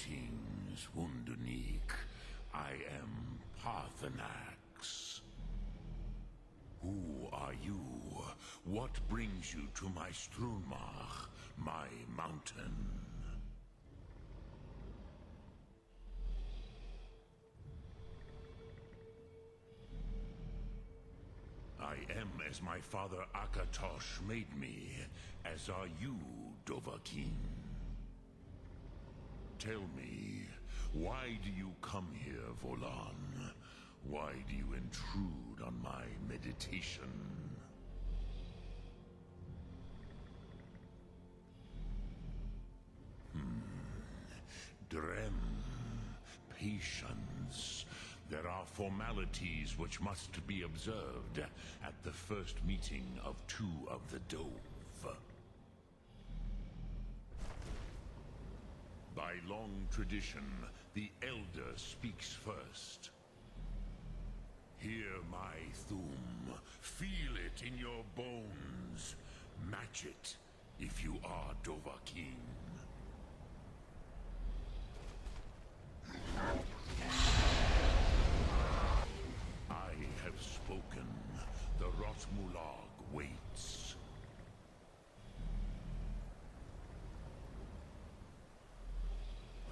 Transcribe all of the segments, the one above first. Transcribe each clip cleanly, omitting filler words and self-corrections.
Greetings, Wunderneek. I am Paarthurnax. Who are you? What brings you to my Strunmach, my mountain? I am as my father Akatosh made me, as are you, Dovahkiin. Tell me, why do you come here, Volan? Why do you intrude on my meditation? Drem, patience. There are formalities which must be observed at the first meeting of two of the Dove. By long tradition, the Elder speaks first. Hear my Thum. Feel it in your bones. Match it if you are Dovahkiin. I have spoken. The Rotmulag waits.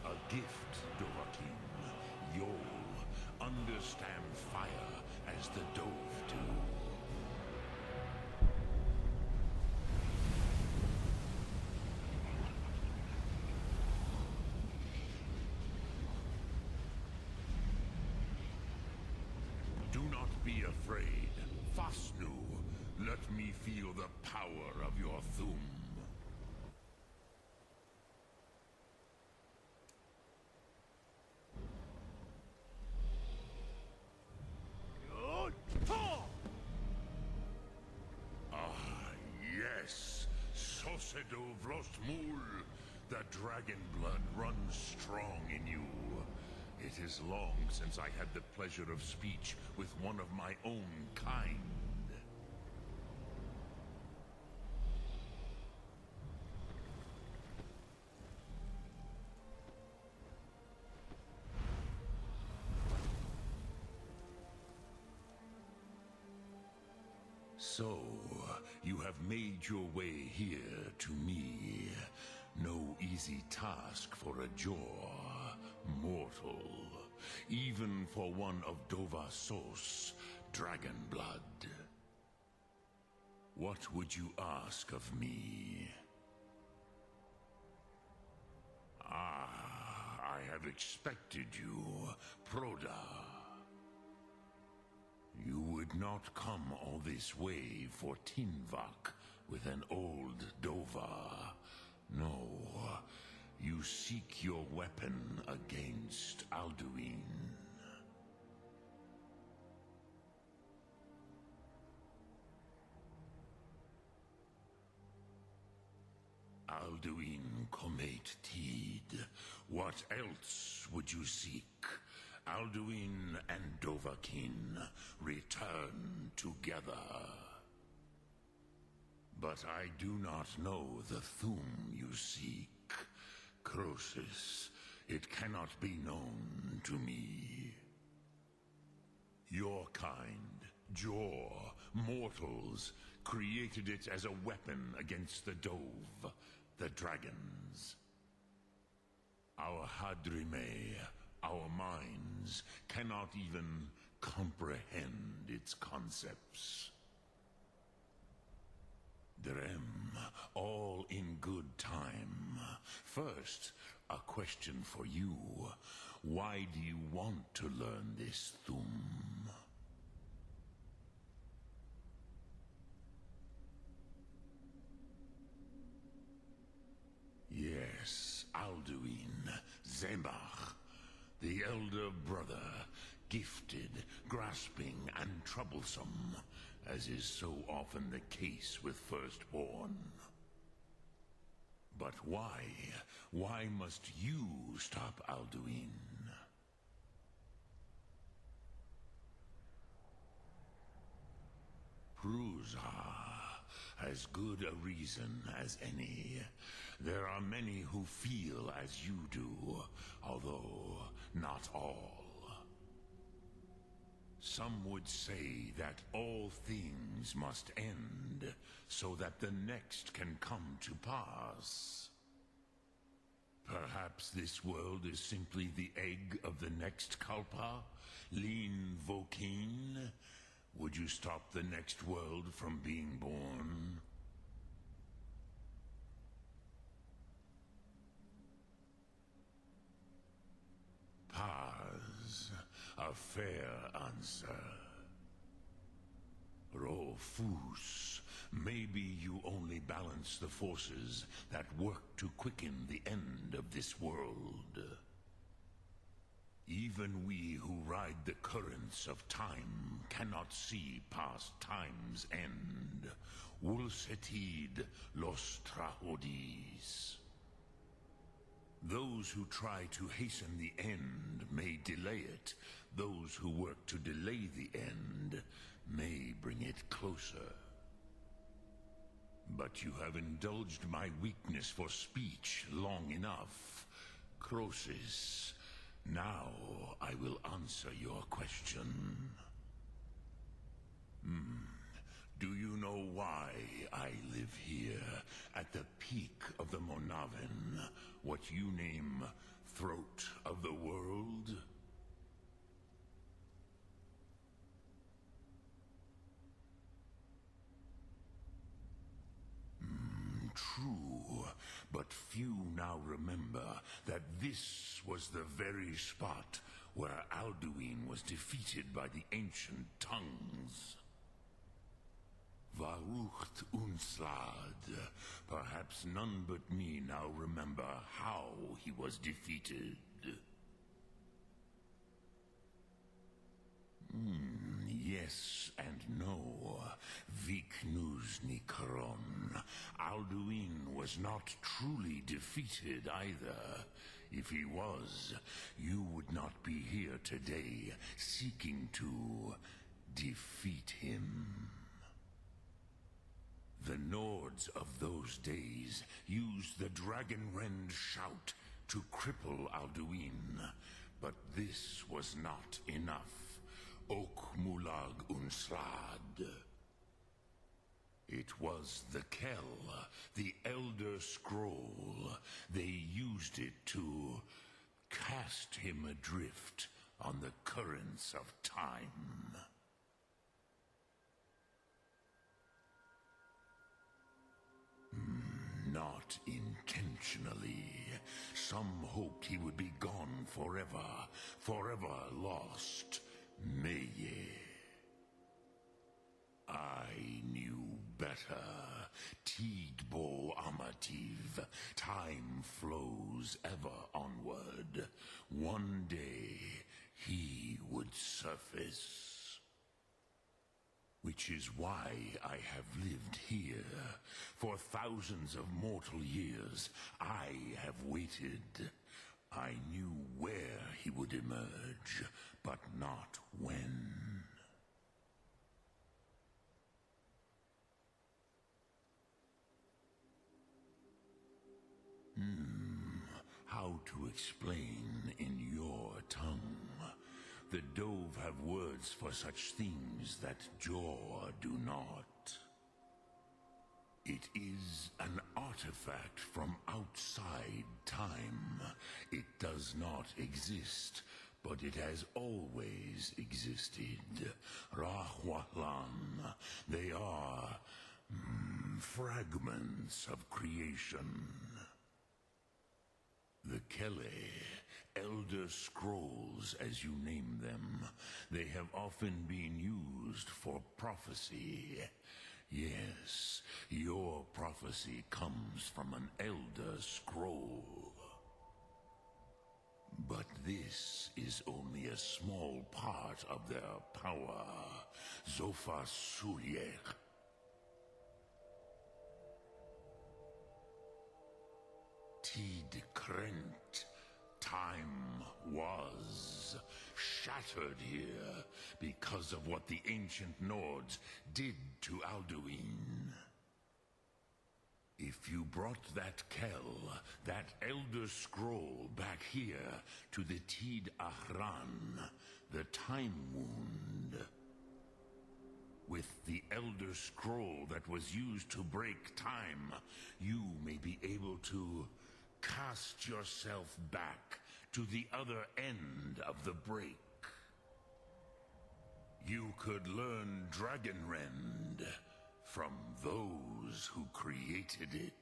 A gift, Dovahkiin. You'll understand fire as the Dove do. Do not be afraid. Fasnu, let me feel the power of your Thum. Yes, Sosedo Vrostmul. The dragon blood runs strong in you. It is long since I had the pleasure of speech with one of my own kind. So, you have made your way here to me. No easy task for a Jor, mortal. Even for one of Dovahsos, dragon blood. What would you ask of me? I have expected you, Proda. You would not come all this way for Tinvak with an old Dova. No, you seek your weapon against Alduin. Alduin Comet Teed. What else would you seek? Alduin and Dovahkiin return together. But I do not know the Thum you seek. Croesus, it cannot be known to me. Your kind, Jor, mortals, created it as a weapon against the Dove, the dragons. Our Hadrime, our minds, cannot even comprehend its concepts. Drem, all in good time. First, a question for you. Why do you want to learn this Thum? Yes, Alduin, Zemach, the elder brother, gifted, grasping, and troublesome, as is so often the case with firstborn. But why? Why must you stop Alduin? Prusa, As good a reason as any. There are many who feel as you do, although not all. Some would say that all things must end, so that the next can come to pass. Perhaps this world is simply the egg of the next Kalpa? Lean Vokeen? Would you stop the next world from being born? Paz, a fair answer. Rofus, maybe you only balance the forces that work to quicken the end of this world. Even we who ride the currents of time cannot see past time's end. Wulsetid los trahodis. Those who try to hasten the end may delay it. Those who work to delay the end may bring it closer. But you have indulged my weakness for speech long enough. Croesus, now I will answer your question. Do you know why I live here, at the peak of the Monavin, what you name throat of the world? True, but few now remember that this was the very spot where Alduin was defeated by the ancient tongues. Varucht Unslad. Perhaps none but me now remember how he was defeated. Yes and no. Viknus Nikaron. Alduin was not truly defeated either. If he was, you would not be here today seeking to defeat him. The Nords of those days used the Dragonrend shout to cripple Alduin, but this was not enough. Ok Mulag Unslad. It was the Kell, the Elder Scroll. They used it to cast him adrift on the currents of time. Not intentionally. Some hoped he would be gone forever, forever lost. Meye. I knew better. Tidbo Amativ. Time flows ever onward. One day, he would surface. Which is why I have lived here. For thousands of mortal years, I have waited. I knew where he would emerge, but not when. How to explain in your tongue? The Dove have words for such things that Jor do not. It is an artifact from outside time. It does not exist, but it has always existed. Rahwahlan. They are fragments of creation. The Kele, Elder Scrolls as you name them, they have often been used for prophecy. Yes, your prophecy comes from an Elder Scroll. But this is only a small part of their power. Zofa Suyek. Tid Krent. Time was shattered here because of what the ancient Nords did to Alduin. If you brought that Kell, that Elder Scroll back here to the Tid Ahran, the Time Wound, with the Elder Scroll that was used to break time, you may be able to cast yourself back to the other end of the break. You could learn Dragonrend from those who created it.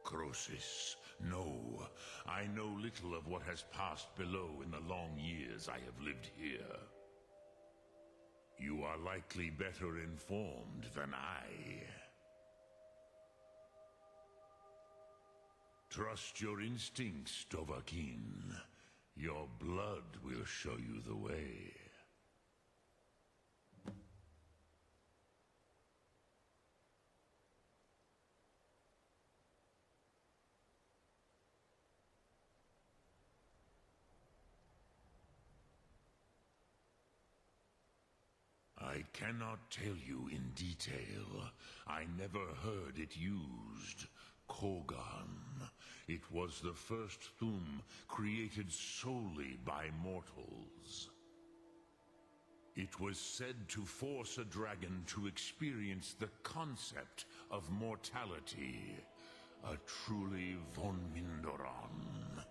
Crosis, no. I know little of what has passed below in the long years I have lived here. You are likely better informed than I. Trust your instincts, Dovahkiin. Your blood will show you the way. I cannot tell you in detail. I never heard it used. Kogan. It was the first Thum created solely by mortals. It was said to force a dragon to experience the concept of mortality. A truly von Mindoran.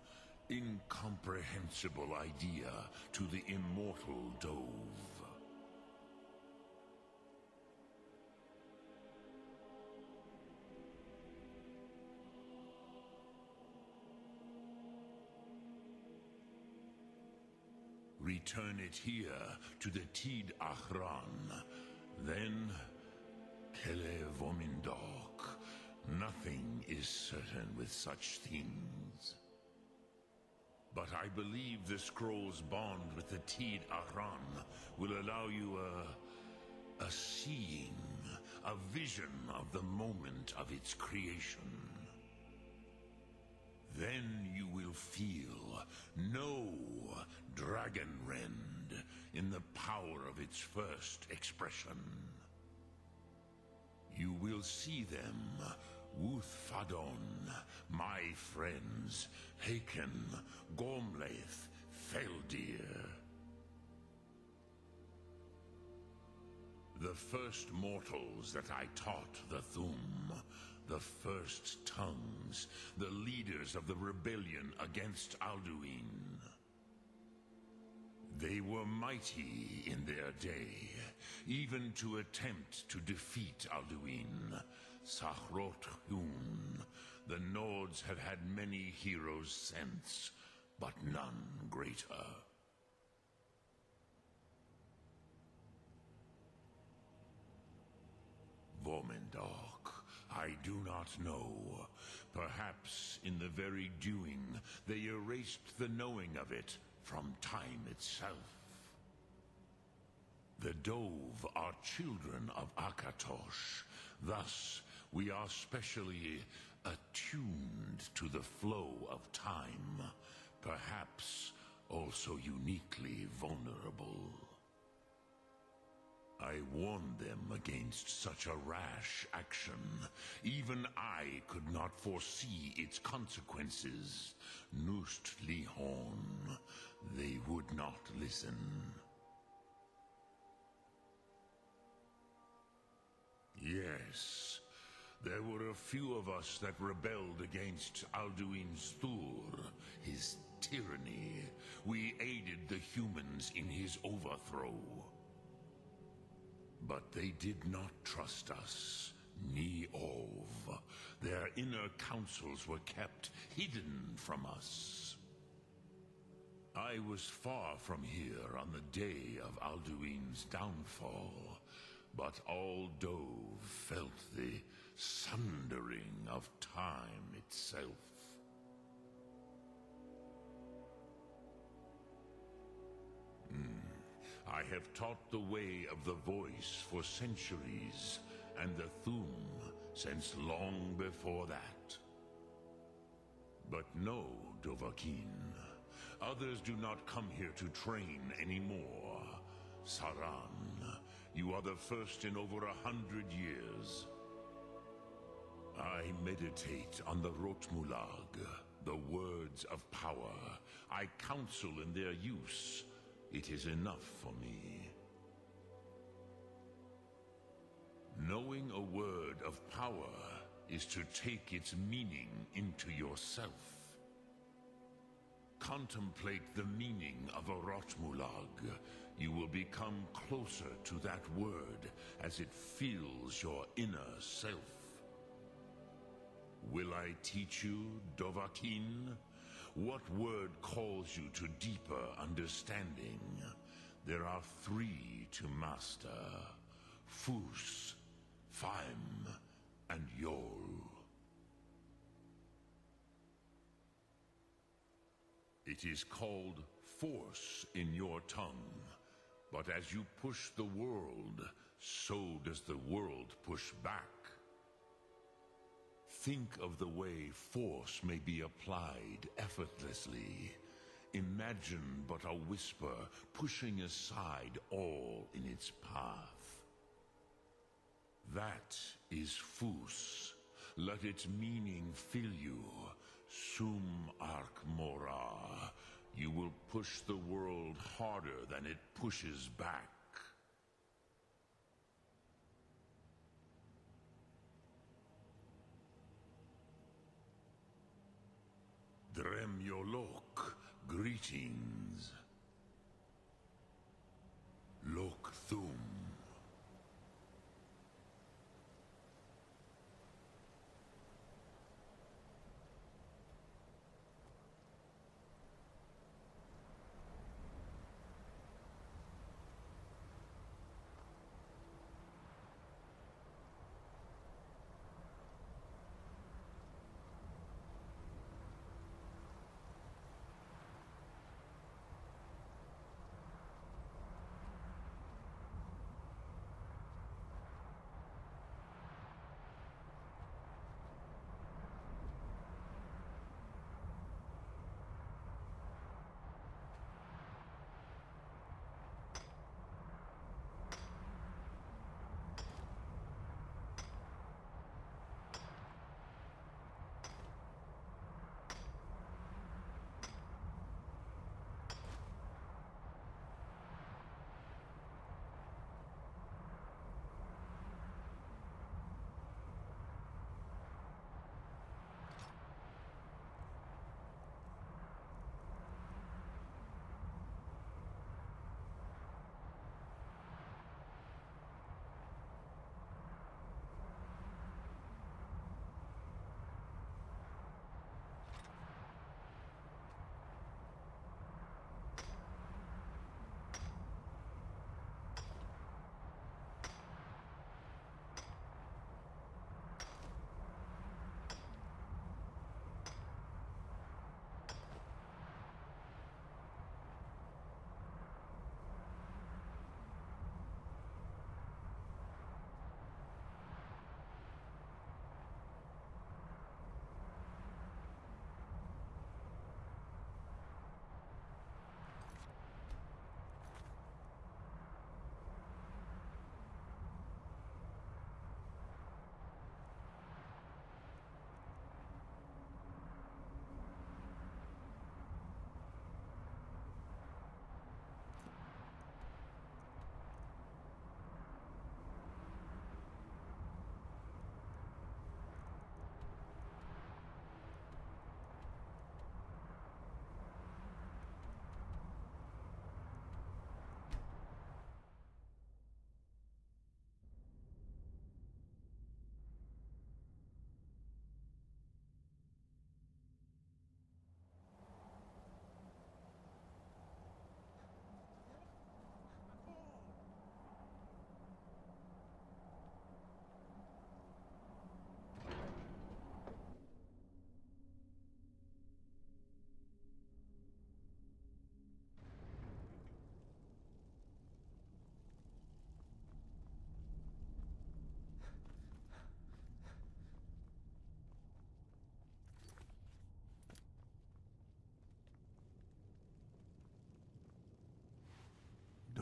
Incomprehensible idea to the immortal Dove. Return it here to the Tid Ahran. Then, Kele Vomindok. Nothing is certain with such things. But I believe the scroll's bond with the Tid Ahran will allow you a seeing, a vision of the moment of its creation. Then you will feel, know Dragonrend in the power of its first expression. You will see them, Wuthfadon, my friends, Haken, Gormlaith, Feldir. The first mortals that I taught the Thum. The first tongues, the leaders of the rebellion against Alduin. They were mighty in their day, even to attempt to defeat Alduin. Sahrot-Hun, the Nords have had many heroes since, but none greater. Vomindok. I do not know. Perhaps in the very doing, they erased the knowing of it from time itself. The Dove are children of Akatosh. Thus, we are specially attuned to the flow of time. Perhaps also uniquely vulnerable. I warned them against such a rash action. Even I could not foresee its consequences. Nust Lihon, they would not listen. Yes, there were a few of us that rebelled against Alduin's Thur, his tyranny. We aided the humans in his overthrow. But they did not trust us, ni Ov. Their inner counsels were kept hidden from us. I was far from here on the day of Alduin's downfall, but all Dove felt the sundering of time itself. I have taught the way of the voice for centuries, and the Thum since long before that. But no, Dovahkiin. Others do not come here to train anymore. Saran, you are the first in over 100 years. I meditate on the Rotmulag, the words of power. I counsel in their use. It is enough for me. Knowing a word of power is to take its meaning into yourself. Contemplate the meaning of a Rotmulag. You will become closer to that word as it fills your inner self. Will I teach you, Dovahkiin? What word calls you to deeper understanding? There are 3 to master: Fus, Faim, and Yol. It is called force in your tongue, but as you push the world, so does the world push back. Think of the way force may be applied effortlessly. Imagine but a whisper pushing aside all in its path. That is Fus. Let its meaning fill you. Sum Ark Mora. You will push the world harder than it pushes back. Dremyolok, greetings. Lok Thum.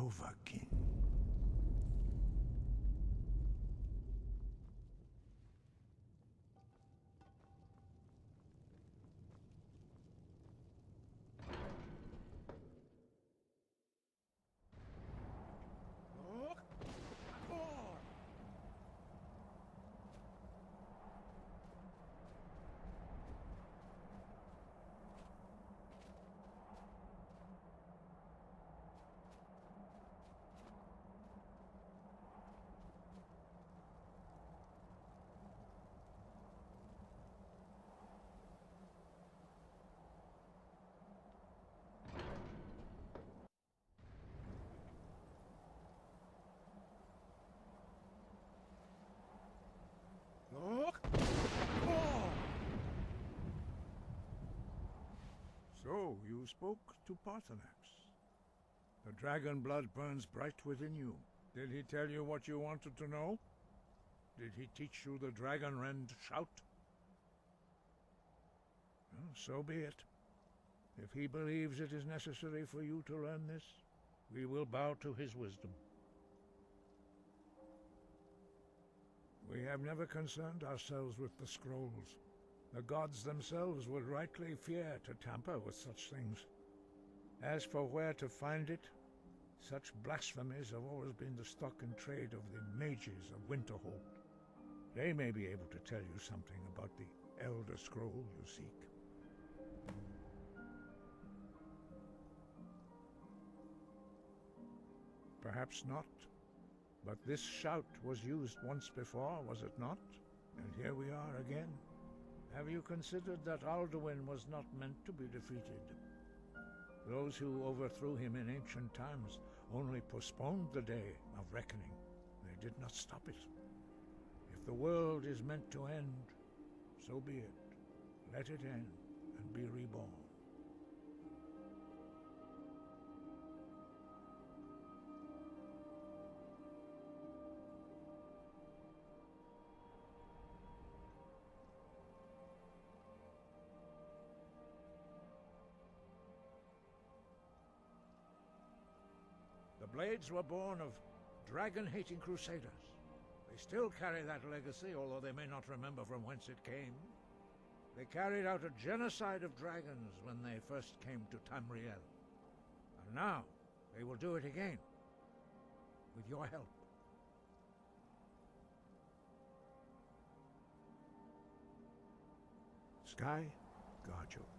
Dovahkiin. So, you spoke to Paarthurnax. The dragon blood burns bright within you. Did he tell you what you wanted to know? Did he teach you the dragon rend shout? Well, so be it. If he believes it is necessary for you to learn this, we will bow to his wisdom. We have never concerned ourselves with the scrolls. The gods themselves would rightly fear to tamper with such things. As for where to find it, such blasphemies have always been the stock and trade of the mages of Winterhold. They may be able to tell you something about the Elder Scroll you seek. Perhaps not. But this shout was used once before, was it not? And here we are again. Have you considered that Alduin was not meant to be defeated? Those who overthrew him in ancient times only postponed the day of reckoning. They did not stop it. If the world is meant to end, so be it. Let it end and be reborn. The Blades were born of dragon-hating crusaders. They still carry that legacy, although they may not remember from whence it came. They carried out a genocide of dragons when they first came to Tamriel. And now, they will do it again. With your help. Sky, guard your